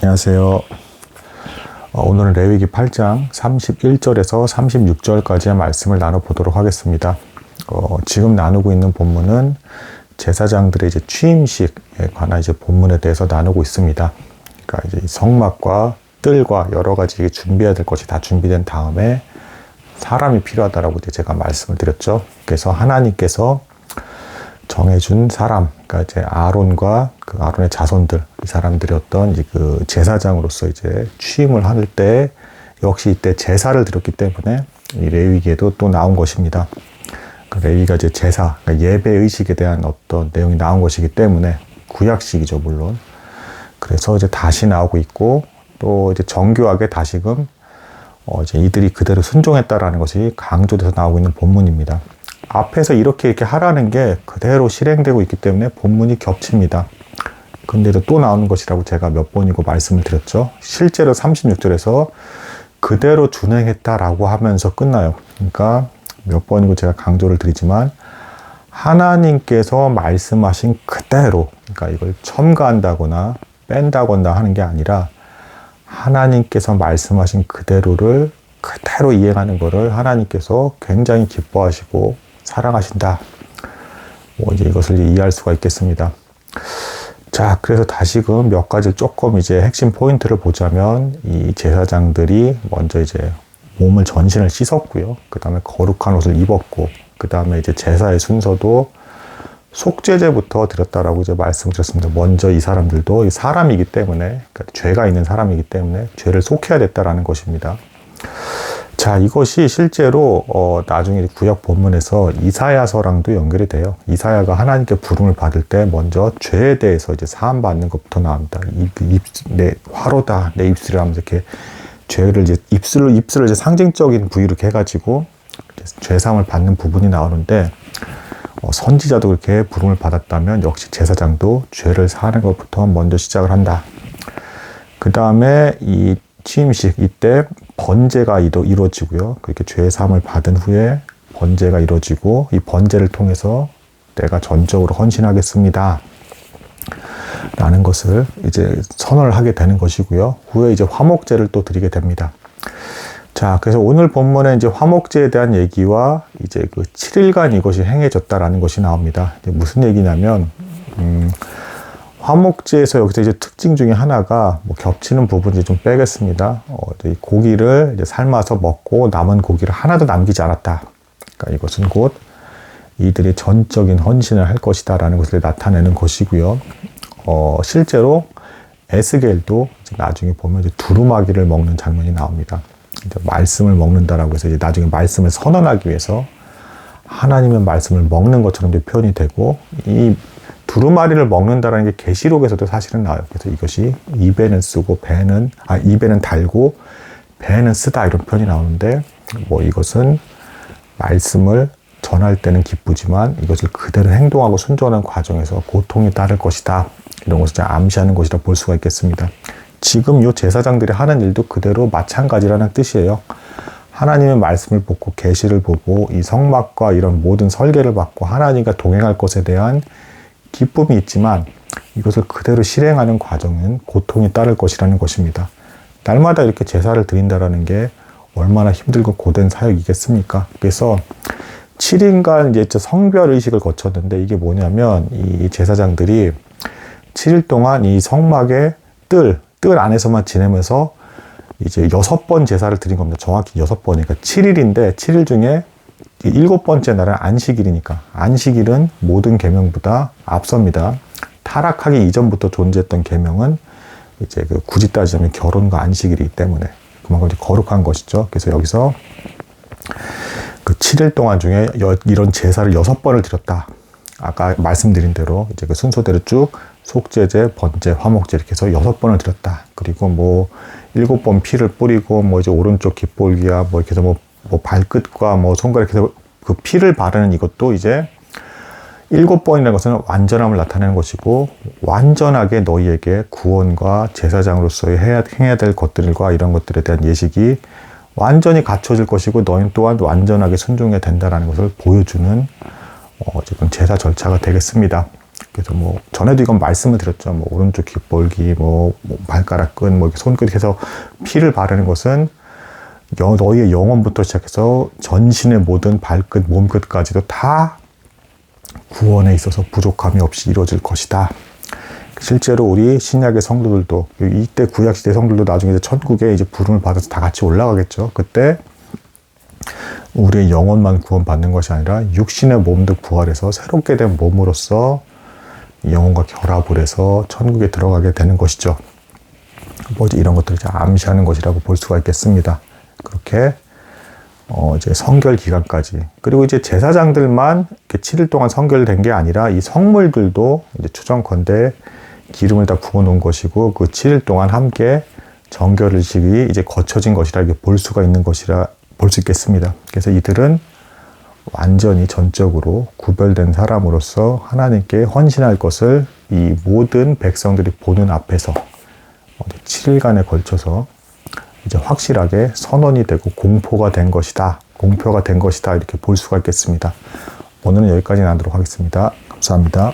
안녕하세요. 오늘은 레위기 8장 31절에서 36절까지의 말씀을 나눠보도록 하겠습니다. 지금 나누고 있는 본문은 제사장들의 이제 취임식에 관한 이제 본문에 대해서 나누고 있습니다. 그러니까 이제 성막과 뜰과 여러 가지 준비해야 될 것이 다 준비된 다음에 사람이 필요하다라고 이제 제가 말씀을 드렸죠. 그래서 하나님께서 정해준 사람, 그러니까 이제 아론과 그 아론의 자손들, 이 사람들이 어떤 이제 그 제사장으로서 이제 취임을 할 때 역시 이때 제사를 드렸기 때문에 이 레위기에도 또 나온 것입니다. 그 레위기가 이제 제사, 그러니까 예배 의식에 대한 어떤 내용이 나온 것이기 때문에 구약식이죠, 물론. 그래서 이제 다시 나오고 있고 또 이제 정교하게 다시금 이제 이들이 그대로 순종했다라는 것이 강조돼서 나오고 있는 본문입니다. 앞에서 이렇게 하라는 게 그대로 실행되고 있기 때문에 본문이 겹칩니다. 근데도 또 나오는 것이라고 제가 몇 번이고 말씀을 드렸죠. 실제로 36절에서 그대로 준행했다라고 하면서 끝나요. 그러니까 몇 번이고 제가 강조를 드리지만 하나님께서 말씀하신 그대로, 그러니까 이걸 첨가한다거나 뺀다거나 하는 게 아니라 하나님께서 말씀하신 그대로를 그대로 이행하는 것을 하나님께서 굉장히 기뻐하시고 사랑하신다. 이제 이것을 이해할 수가 있겠습니다. 자, 그래서 다시금 몇 가지 조금 이제 핵심 포인트를 보자면 이 제사장들이 먼저 이제 몸을 전신을 씻었고요. 그 다음에 거룩한 옷을 입었고, 그 다음에 이제 제사의 순서도 속죄제부터 드렸다라고 이제 말씀드렸습니다. 먼저 이 사람들도 사람이기 때문에, 그러니까 죄가 있는 사람이기 때문에 죄를 속해야 됐다라는 것입니다. 자, 이것이 실제로 나중에 구약 본문에서 이사야서랑도 연결이 돼요. 이사야가 하나님께 부름을 받을 때 먼저 죄에 대해서 이제 사함 받는 것부터 나옵니다. 내 화로다, 내 입술이라 하면서 이렇게 죄를 이제 입술을 이제 상징적인 부위로 이렇게 해가지고 죄 사함을 받는 부분이 나오는데 선지자도 그렇게 부름을 받았다면 역시 제사장도 죄를 사하는 것부터 먼저 시작을 한다. 그 다음에 이 취임식 이때 번제가 이루어지고요. 그렇게 죄 사함을 받은 후에 번제가 이루어지고 이 번제를 통해서 내가 전적으로 헌신하겠습니다. 라는 것을 이제 선언을 하게 되는 것이고요. 후에 이제 화목제를 또 드리게 됩니다. 자, 그래서 오늘 본문에 이제 화목제에 대한 얘기와 이제 그 7일간 이것이 행해졌다라는 것이 나옵니다. 이제 무슨 얘기냐면, 화목제에서 여기서 이제 특징 중에 하나가 겹치는 부분이 좀 빼겠습니다. 이 고기를 이제 삶아서 먹고 남은 고기를 하나도 남기지 않았다. 그러니까 이것은 곧 이들이 전적인 헌신을 할 것이다라는 것을 나타내는 것이고요. 실제로 에스겔도 나중에 보면 이제 두루마기를 먹는 장면이 나옵니다. 이제 말씀을 먹는다라고 해서 이제 나중에 말씀을 선언하기 위해서 하나님의 말씀을 먹는 것처럼 표현이 되고 이 두루마리를 먹는다라는 게 계시록에서도 사실은 나와요. 그래서 이것이 입에는 쓰고 입에는 달고 배에는 쓰다 이런 표현이 나오는데 이것은 말씀을 전할 때는 기쁘지만 이것을 그대로 행동하고 순종하는 과정에서 고통이 따를 것이다. 이런 것을 암시하는 것이라 볼 수가 있겠습니다. 지금 이 제사장들이 하는 일도 그대로 마찬가지라는 뜻이에요. 하나님의 말씀을 보고 계시를 보고 이 성막과 이런 모든 설계를 받고 하나님과 동행할 것에 대한 기쁨이 있지만 이것을 그대로 실행하는 과정은 고통이 따를 것이라는 것입니다. 날마다 이렇게 제사를 드린다라는 게 얼마나 힘들고 고된 사역이겠습니까? 그래서 7일간 이제 성별 의식을 거쳤는데 이게 뭐냐면 이 제사장들이 7일 동안 이 성막의 뜰 안에서만 지내면서 이제 6번 제사를 드린 겁니다. 정확히 6번이니까 7일인데 7일 중에 7번째 날은 안식일이니까 안식일은 모든 계명보다 앞섭니다. 타락하기 이전부터 존재했던 계명은 이제 굳이 따지자면 결혼과 안식일이기 때문에 그만큼 거룩한 것이죠. 그래서 여기서 그 7일 동안 중에 이런 제사를 6번을 드렸다. 아까 말씀드린 대로 이제 그 순서대로 쭉 속죄제, 번제, 화목제 이렇게 해서 6번을 드렸다. 그리고 7번 피를 뿌리고 이제 오른쪽 깃볼기야 이렇게 해서 발끝과 손가락 해서 그 피를 바르는 이것도 이제 7번이라는 것은 완전함을 나타내는 것이고 완전하게 너희에게 구원과 제사장으로서의 행해야 될 것들과 이런 것들에 대한 예식이 완전히 갖춰질 것이고 너희는 또한 완전하게 순종해야 된다는 것을 보여주는 지금 제사 절차가 되겠습니다. 그래서 뭐 전에도 이건 말씀을 드렸죠. 뭐 오른쪽 귓볼기, 뭐 발가락 끈, 뭐 손끝 해서 피를 바르는 것은 너희의 영혼부터 시작해서 전신의 모든 발끝, 몸끝까지도 다 구원에 있어서 부족함이 없이 이루어질 것이다. 실제로 우리 신약의 성도들도, 이때 구약시대 성도들도 나중에 이제 천국에 이제 부름을 받아서 다 같이 올라가겠죠. 그때 우리의 영혼만 구원받는 것이 아니라 육신의 몸도 부활해서 새롭게 된 몸으로서 영혼과 결합을 해서 천국에 들어가게 되는 것이죠. 뭐지 이런 것들을 암시하는 것이라고 볼 수가 있겠습니다. 그렇게 이제 성결 기간까지, 그리고 이제 제사장들만 이렇게 7일 동안 성결된 게 아니라 이 성물들도 이제 추정컨대 기름을 다 부어 놓은 것이고 그 7일 동안 함께 정결의식이 이제 거쳐진 것이라 이렇게 볼 수가 있는 것이라 볼 수 있겠습니다. 그래서 이들은 완전히 전적으로 구별된 사람으로서 하나님께 헌신할 것을 이 모든 백성들이 보는 앞에서 7일간에 걸쳐서 이제 확실하게 선언이 되고 공표가 된 것이다. 이렇게 볼 수가 있겠습니다. 오늘은 여기까지 나누도록 하겠습니다. 감사합니다.